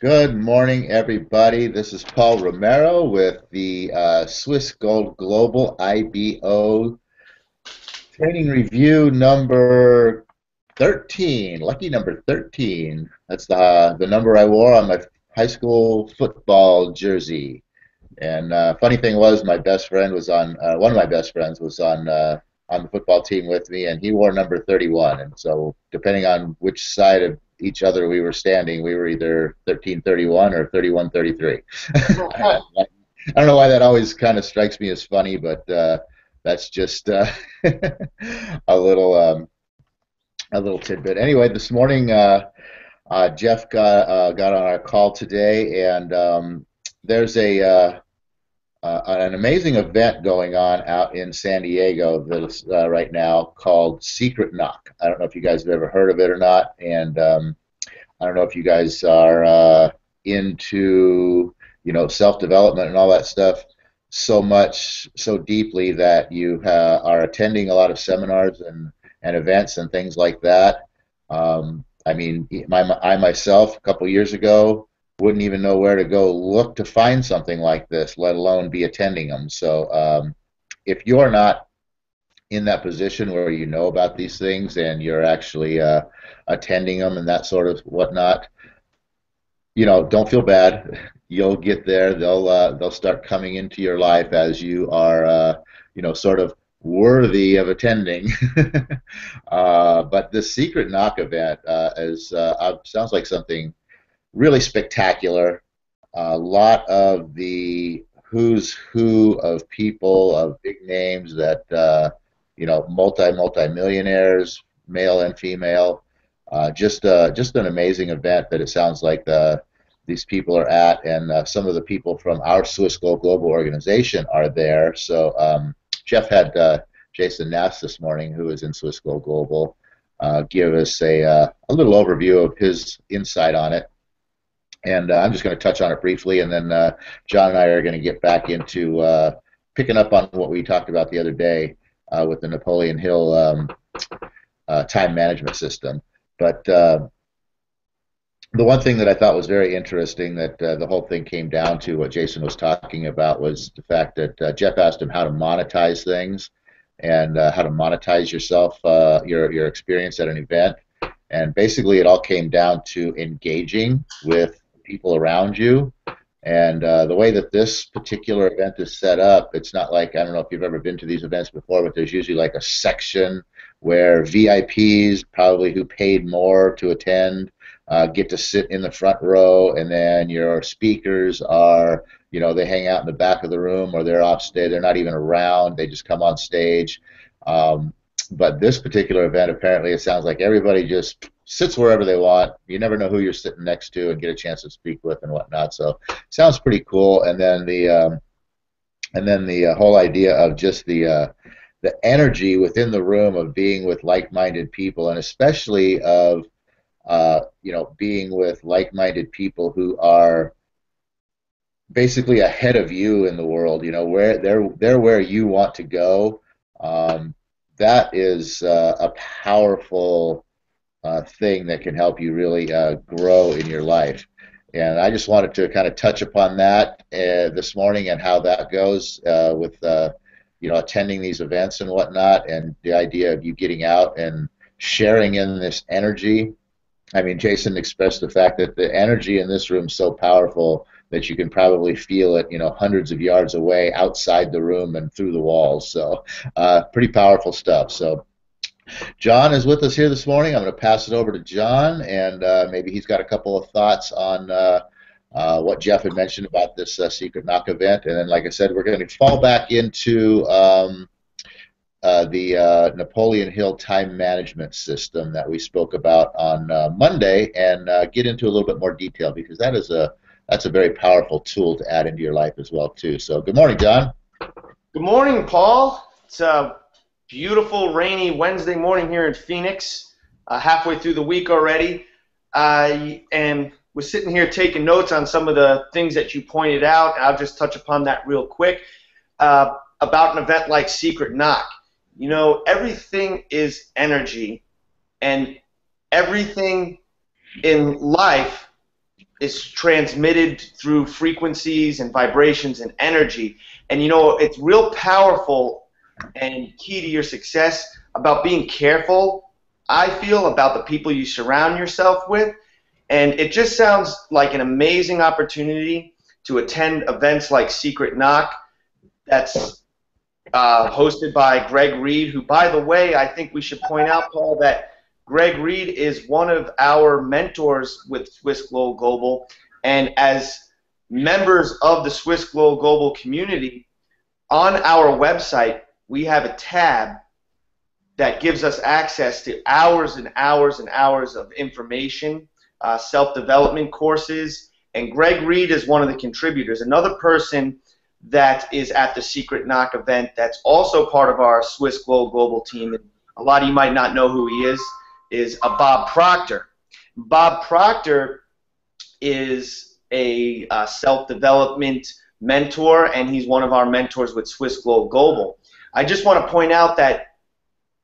Good morning, everybody. This is Paul Romero with the Swiss Gold Global IBO Training Review number 13, lucky number 13. That's the number I wore on my high school football jersey. And funny thing was, my best friend was on one of my best friends was on the football team with me, and he wore number 31. And so, depending on which side of each other we were standing, we were either 1331 or 3133. I don't know why that always kind of strikes me as funny, but that's just a little a little tidbit. Anyway, this morning Jeff got on our call today, and there's an amazing event going on out in San Diego that's right now called Secret Knock. I don't know if you guys have ever heard of it or not, and I don't know if you guys are into self-development and all that stuff so much so deeply that you are attending a lot of seminars and events and things like that. I mean, I myself a couple years ago wouldn't even know where to go look to find something like this, let alone be attending them. So if you're not in that position where you know about these things and you're actually attending them and that sort of whatnot, don't feel bad. You'll get there. They'll start coming into your life as you are, sort of worthy of attending. But this Secret Knock event sounds like something really spectacular. A lot of the who's who of people of big names that multi-millionaires, male and female. Just an amazing event that it sounds like these people are at, and some of the people from our Swiss Gold Global organization are there. So Jeff had Jason Nass this morning, who is in Swiss Gold Global, give us a little overview of his insight on it. And I'm just going to touch on it briefly, and then John and I are going to get back into picking up on what we talked about the other day with the Napoleon Hill time management system. But the one thing that I thought was very interesting that the whole thing came down to, what Jason was talking about, was the fact that Jeff asked him how to monetize things and how to monetize yourself, your experience at an event. And basically it all came down to engaging with people around you. And the way that this particular event is set up, it's not like, I don't know if you've ever been to these events before, but there's usually like a section where VIPs, probably who paid more to attend, get to sit in the front row, and then your speakers are, they hang out in the back of the room, or they're off stage. They're not even around. They just come on stage. But this particular event, apparently, it sounds like everybody just sits wherever they want. You never know who you're sitting next to and get a chance to speak with and whatnot. So sounds pretty cool. And then the whole idea of just the energy within the room of being with like-minded people, and especially of being with like-minded people who are basically ahead of you in the world. Where they're where you want to go. That is a powerful thing that can help you really grow in your life. And I just wanted to kind of touch upon that this morning, and how that goes with attending these events and whatnot, and the idea of you getting out and sharing in this energy. I mean, Jason expressed the fact that the energy in this room is so powerful that you can probably feel it, hundreds of yards away, outside the room and through the walls. So pretty powerful stuff. So John is with us here this morning. I'm going to pass it over to John, and maybe he's got a couple of thoughts on what Jeff had mentioned about this Secret Knock event. And then, like I said, we're going to fall back into the Napoleon Hill time management system that we spoke about on Monday, and get into a little bit more detail, because that's a very powerful tool to add into your life as well too. So good morning, John. Good morning, Paul. It's a beautiful rainy Wednesday morning here in Phoenix, halfway through the week already, and we're sitting here taking notes on some of the things that you pointed out. I'll just touch upon that real quick about an event like Secret Knock. Everything is energy, and everything in life is transmitted through frequencies and vibrations and energy. And you know, it's real powerful and key to your success about being careful, I feel, about the people you surround yourself with. And it just sounds like an amazing opportunity to attend events like Secret Knock that's hosted by Greg Reed, who, by the way, I think we should point out, Paul, that Greg Reed is one of our mentors with Swiss Glow Global. And as members of the Swiss Glow Global community, on our website, we have a tab that gives us access to hours and hours and hours of information, self-development courses, and Greg Reed is one of the contributors. Another person that is at the Secret Knock event that's also part of our Swiss Glow Global team, and a lot of you might not know who he is Bob Proctor. Bob Proctor is a self-development mentor, and he's one of our mentors with Swiss Glow Global. I just want to point out that,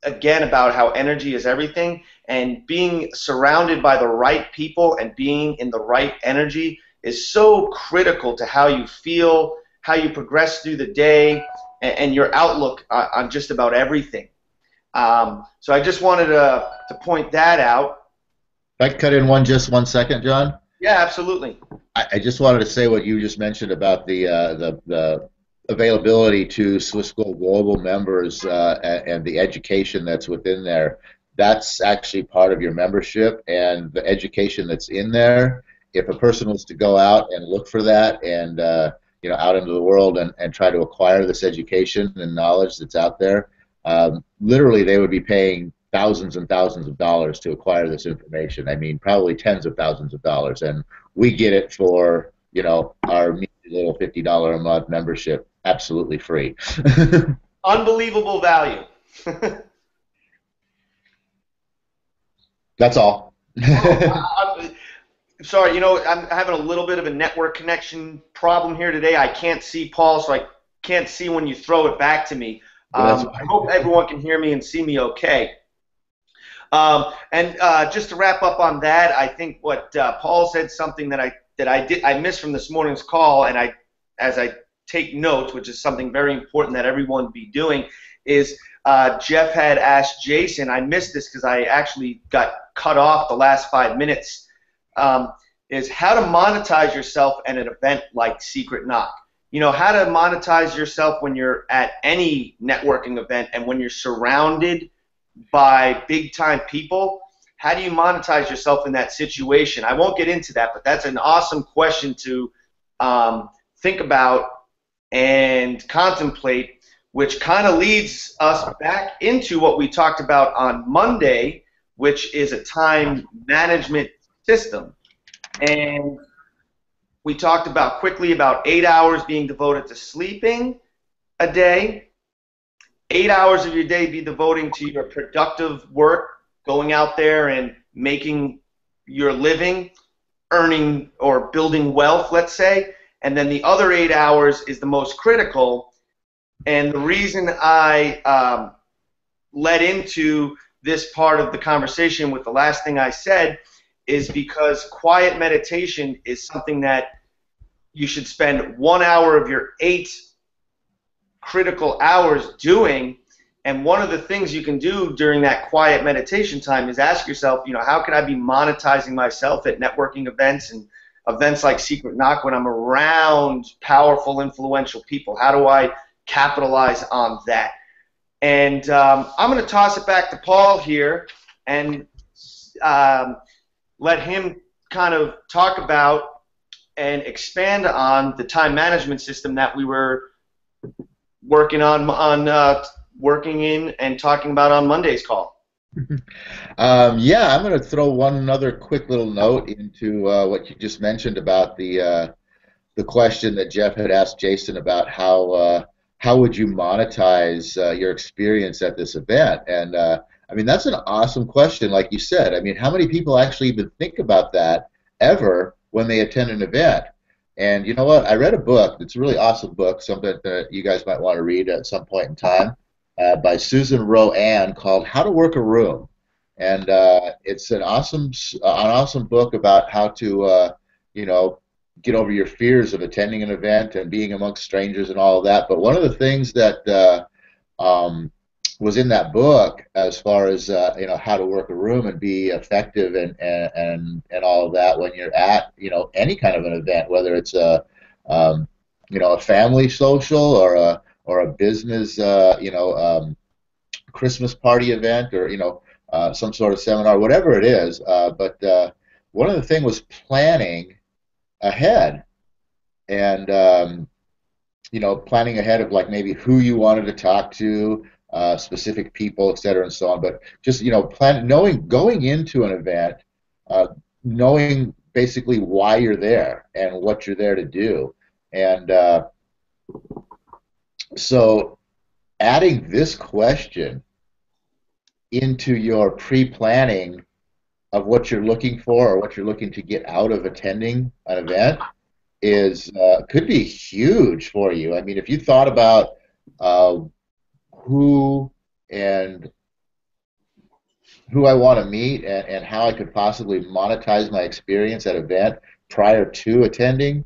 again, about how energy is everything, and being surrounded by the right people and being in the right energy is so critical to how you feel, how you progress through the day, and your outlook on just about everything. So I just wanted to point that out. If I could cut in just 1 second, John? Yeah, absolutely. I just wanted to say what you just mentioned about the availability to Swiss Glow Global members and the education that's within there. That's actually part of your membership, and the education that's in there, if a person was to go out and look for that and you know, out into the world and try to acquire this education and knowledge that's out there, literally they would be paying thousands and thousands of dollars to acquire this information. I mean, probably tens of thousands of dollars, and we get it for, you know, our little $50 a month membership, absolutely free. Unbelievable value. That's all. Sorry, you know, I'm having a little bit of a network connection problem here today. I can't see Paul, so I can't see when you throw it back to me. I hope everyone can hear me and see me okay. And just to wrap up on that, I think what Paul said, something that I missed from this morning's call, and as I take notes, which is something very important that everyone be doing, is Jeff had asked Jason. I missed this because I actually got cut off the last 5 minutes. Is how to monetize yourself at an event like Secret Knock. You know, how to monetize yourself when you're at any networking event and when you're surrounded by big-time people. How do you monetize yourself in that situation? I won't get into that, but that's an awesome question to think about and contemplate, which kind of leads us back into what we talked about on Monday, which is a time management system. And we talked quickly about 8 hours being devoted to sleeping a day, 8 hours of your day be devoting to your productive work, going out there and making your living, earning or building wealth, let's say, and then the other 8 hours is the most critical. And the reason I led into this part of the conversation with the last thing I said is because quiet meditation is something that you should spend 1 hour of your 8 critical hours doing. And one of the things you can do during that quiet meditation time is ask yourself, you know, how can I be monetizing myself at networking events and events like Secret Knock when I'm around powerful, influential people? How do I capitalize on that? And I'm going to toss it back to Paul here and let him kind of talk about and expand on the time management system that we were working working in and talking about on Monday's call. Yeah, I'm going to throw one other quick little note into what you just mentioned about the question that Jeff had asked Jason about how would you monetize your experience at this event. And I mean, that's an awesome question, like you said. I mean, how many people actually even think about that ever when they attend an event? And you know what? I read a book. It's a really awesome book, something that you guys might want to read at some point in time, by Susan Rowan, called How to Work a Room. And it's an awesome book about how to you know, get over your fears of attending an event and being amongst strangers and all of that. But one of the things that um, was in that book, as far as how to work a room and be effective and all of that when you're at any kind of an event, whether it's um, a family social or a business Christmas party event, or some sort of seminar, whatever it is. But one of the things was planning ahead, and planning ahead of, like, maybe who you wanted to talk to, specific people, et cetera, and so on. But just going into an event, uh, knowing basically why you're there and what you're there to do, and so adding this question into your pre-planning of what you're looking for or what you're looking to get out of attending an event is could be huge for you. I mean, if you thought about uh, who and who I want to meet, and how I could possibly monetize my experience at an event prior to attending,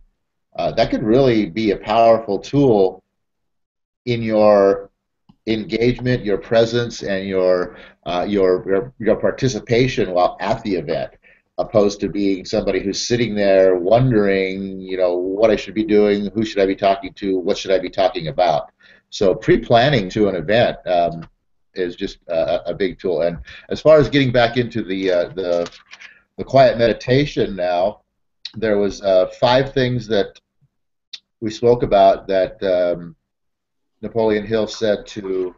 that could really be a powerful tool in your engagement, your presence, and your participation while at the event, opposed to being somebody who's sitting there wondering, what I should be doing, who should I be talking to, what should I be talking about. So pre-planning to an event is just a big tool. And as far as getting back into the quiet meditation now, there was 5 things that we spoke about that Napoleon Hill said to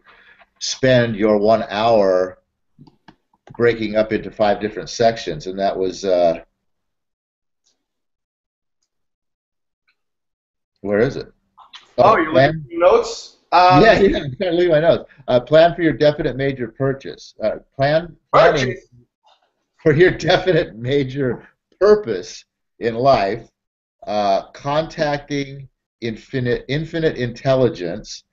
spend your 1 hour breaking up into 5 different sections, and that was where is it? Oh, Oh, you're looking plan. at your notes? Yeah, I'm trying to leave my notes. Plan for your definite major purchase. Planning Purchase. for your definite major purpose in life. Contacting infinite intelligence.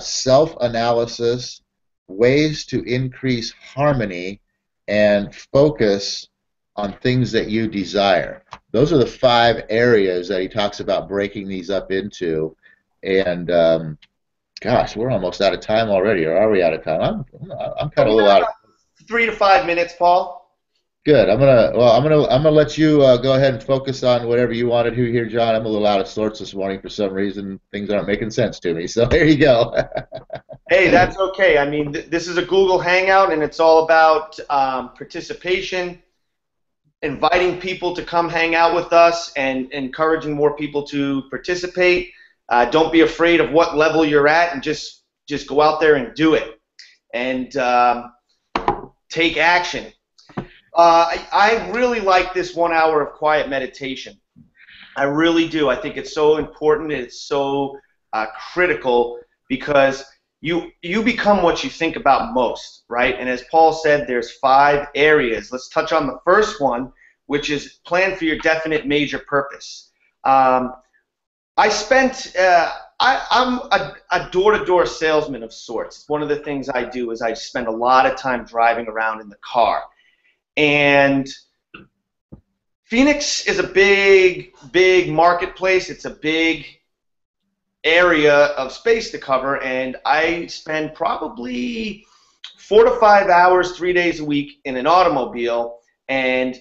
Self-analysis, ways to increase harmony, and focus on things that you desire. Those are the 5 areas that he talks about breaking these up into. And gosh, we're almost out of time already, or are we out of time? I'm So kind of a we little got out of. about 3 to 5 minutes, Paul. Good. I'm gonna let you go ahead and focus on whatever you wanted to here, John. I'm a little out of sorts this morning for some reason. Things aren't making sense to me. So there you go. Hey, that's okay. I mean, this is a Google Hangout, and it's all about participation, inviting people to come hang out with us, and encouraging more people to participate. Don't be afraid of what level you're at, and just go out there and do it, and take action. I really like this 1 hour of quiet meditation. I really do. I think it's so important. It's so critical, because you become what you think about most, right? And as Paul said, there's 5 areas. Let's touch on the first one, which is plan for your definite major purpose. I spent. I'm a door-to-door salesman of sorts. One of the things I do is I spend a lot of time driving around in the car. And Phoenix is a big, big marketplace. It's a big area of space to cover, and I spend probably 4 to 5 hours, 3 days a week in an automobile, and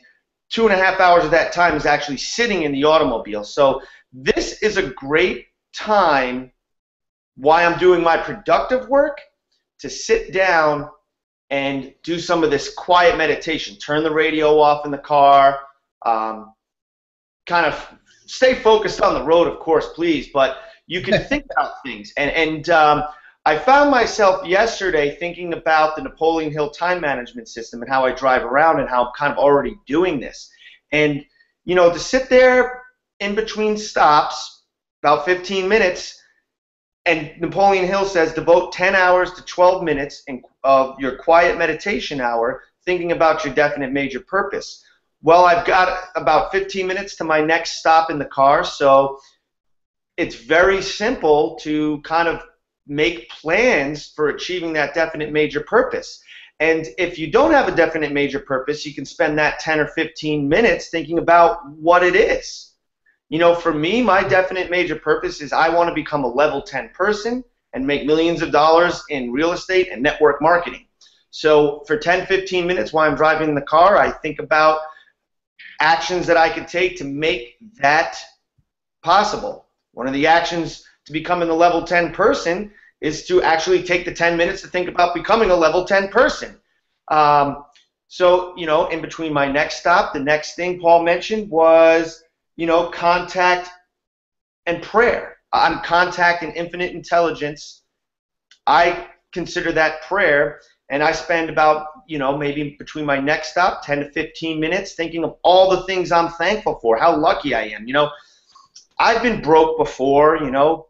2.5 hours of that time is actually sitting in the automobile. So this is a great time while I'm doing my productive work to sit down and do some of this quiet meditation. Turn the radio off in the car. Kind of stay focused on the road, of course, please, but you can think about things. And I found myself yesterday thinking about the Napoleon Hill time management system and how I drive around and how I'm kind of already doing this. And, to sit there in between stops, about 15 minutes, and Napoleon Hill says devote 10 hours to 12 minutes of your quiet meditation hour thinking about your definite major purpose. Well, I've got about 15 minutes to my next stop in the car, so it's very simple to kind of make plans for achieving that definite major purpose. And if you don't have a definite major purpose, you can spend that 10 or 15 minutes thinking about what it is. You know, for me, my definite major purpose is I want to become a level 10 person and make millions of dollars in real estate and network marketing. So for 10, 15 minutes while I'm driving the car, I think about actions that I could take to make that possible. One of the actions to becoming a level 10 person is to actually take the 10 minutes to think about becoming a level 10 person. So, you know, in between my next stop, the next thing Paul mentioned was, you know, contact and prayer. I'm contact and infinite intelligence. I consider that prayer, and I spend about, you know, maybe between my next stop, 10 to 15 minutes thinking of all the things I'm thankful for, how lucky I am. You know, I've been broke before, you know,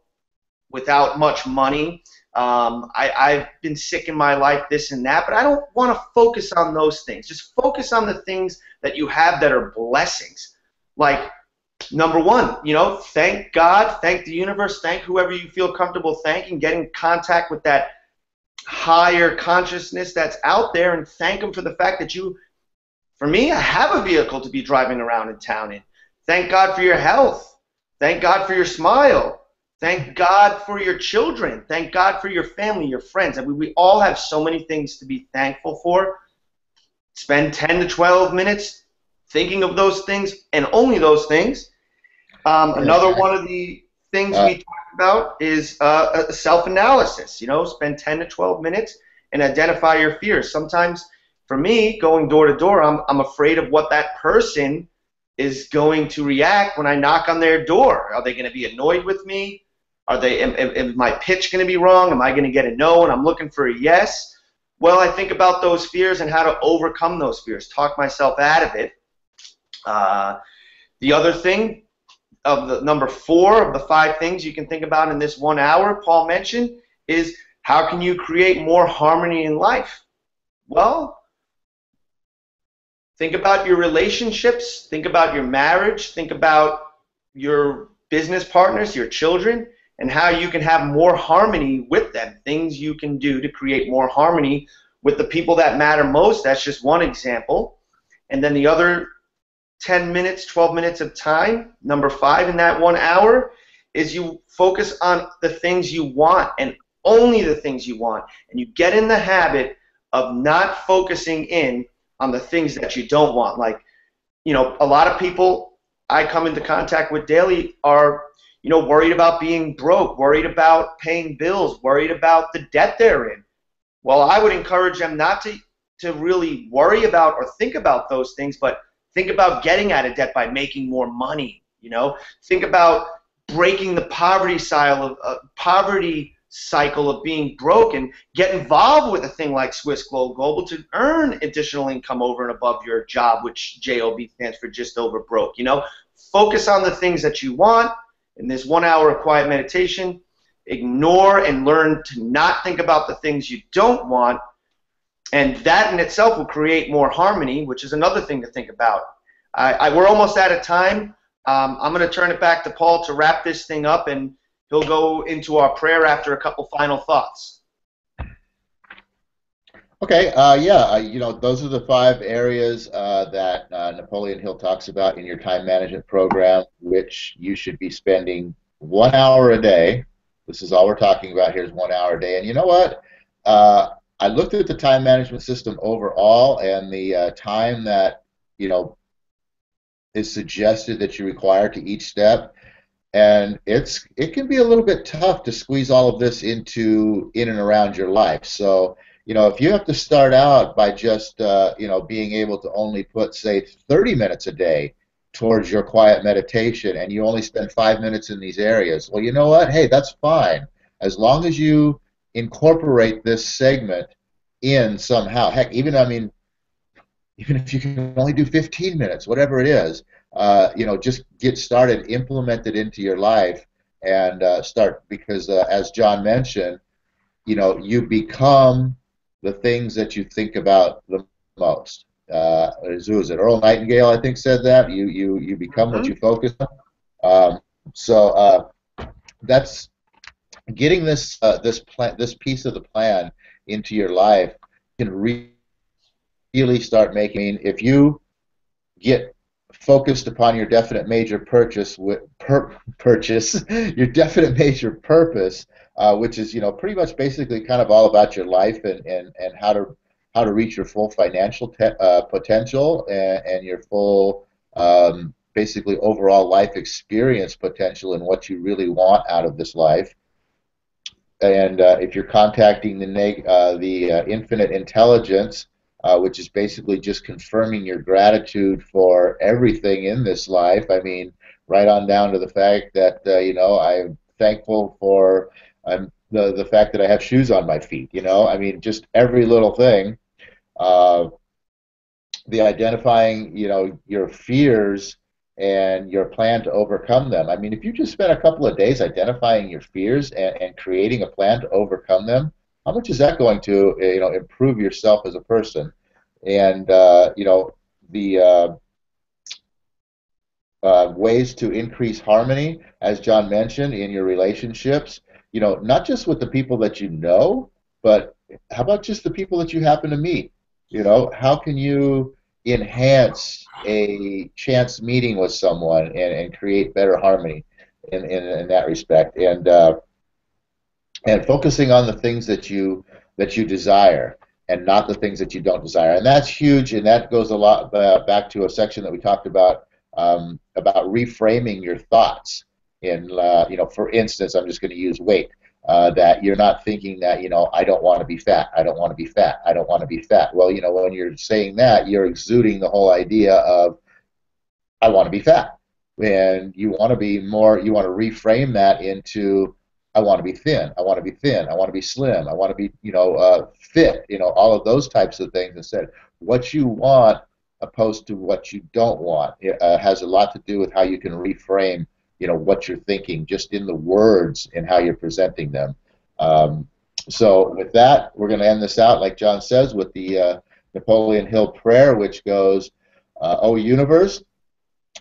without much money. I've been sick in my life, this and that, but I don't want to focus on those things. Just focus on the things that you have that are blessings. Like, number one, you know, thank God, thank the universe, thank whoever you feel comfortable thanking, get in contact with that higher consciousness that's out there, and thank them for the fact that you, for me, I have a vehicle to be driving around in town in. Thank God for your health. Thank God for your smile. Thank God for your children. Thank God for your family, your friends. I mean, we all have so many things to be thankful for. Spend 10 to 12 minutes thinking of those things and only those things. Another one of the things we talked about is self-analysis. You know, spend 10 to 12 minutes and identify your fears. Sometimes, for me, going door to door, I'm afraid of what that person is going to react when I knock on their door. Are they going to be annoyed with me? Is my pitch going to be wrong? Am I going to get a no and I'm looking for a yes? Well, I think about those fears and how to overcome those fears, talk myself out of it. The other thing, of the number 4 of the 5 things you can think about in this 1 hour Paul mentioned, is how can you create more harmony in life? Well, think about your relationships, think about your marriage, think about your business partners, your children, and how you can have more harmony with them, things you can do to create more harmony with the people that matter most. That's just one example. And then the other 10 minutes, 12 minutes of time, number 5 in that 1 hour, is you focus on the things you want and only the things you want. And you get in the habit of not focusing in on the things that you don't want. Like, you know, a lot of people I come into contact with daily are, you know, worried about being broke, worried about paying bills, worried about the debt they're in. Well, I would encourage them not to really worry about or think about those things, but think about getting out of debt by making more money. You know, think about breaking the poverty cycle of being broke, and get involved with a thing like Swiss Global to earn additional income over and above your job, which JOB stands for just over broke. You know, focus on the things that you want in this 1 hour of quiet meditation. Ignore and learn to not think about the things you don't want, and that in itself will create more harmony, which is another thing to think about. We're almost out of time. I'm going to turn it back to Paul to wrap this thing up, and he'll go into our prayer after a couple final thoughts. Okay, you know, those are the 5 areas that Napoleon Hill talks about in your time management program, which you should be spending 1 hour a day. This is all we're talking about here is 1 hour a day. And you know what? I looked at the time management system overall, and the time that, you know, is suggested that you require to each step, and it can be a little bit tough to squeeze all of this in and around your life. So, you know, if you have to start out by just you know, being able to only put, say, 30 minutes a day towards your quiet meditation, and you only spend 5 minutes in these areas, well, you know what? Hey, that's fine, as long as you incorporate this segment in somehow. Heck, even, I mean, even if you can only do 15 minutes, whatever it is, you know, just get started, implement it into your life, and start, because as John mentioned, you know, you become the things that you think about the most. Who is it? Earl Nightingale, I think, said that. You become what you focus on. So that's getting this piece of the plan into your life can really start making, if you get focused upon your definite major purchase, your definite major purpose, which is pretty much basically kind of all about your life and how to reach your full financial potential and your full basically overall life experience potential and what you really want out of this life. And if you're contacting the infinite intelligence, which is basically just confirming your gratitude for everything in this life. I mean, right on down to the fact that I'm thankful for the fact that I have shoes on my feet. I mean, just every little thing. Uh, the identifying, your fears and your plan to overcome them. I mean, if you just spend a couple of days identifying your fears and creating a plan to overcome them, how much is that going to, improve yourself as a person? And the ways to increase harmony, as John mentioned, in your relationships. Not just with the people that you know, but how about just the people that you happen to meet? How can you enhance a chance meeting with someone and create better harmony in that respect? And focusing on the things that you desire and not the things that you don't desire. And that's huge, and that goes a lot back to a section that we talked about reframing your thoughts. In for instance, I'm just going to use weight. That you're not thinking that I don't want to be fat, I don't want to be fat, I don't want to be fat. Well, when you're saying that, you're exuding the whole idea of I want to be fat. And you want to be more, you want to reframe that into I want to be thin, I want to be thin, I want to be slim, I want to be, fit, all of those types of things instead. What you want opposed to what you don't want. It has a lot to do with how you can reframe, what you're thinking just in the words and how you're presenting them. So with that, we're going to end this out, like John says, with the Napoleon Hill prayer, which goes, O universe,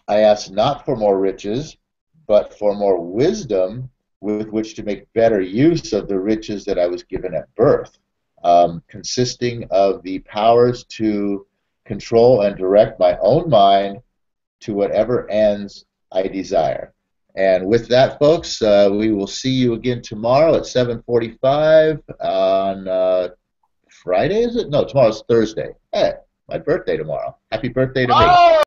I ask not for more riches, but for more wisdom with which to make better use of the riches that I was given at birth, consisting of the powers to control and direct my own mind to whatever ends I desire. And with that, folks, we will see you again tomorrow at 7:45 on Friday, is it? No, tomorrow's Thursday. Hey, my birthday tomorrow. Happy birthday to me. Oh!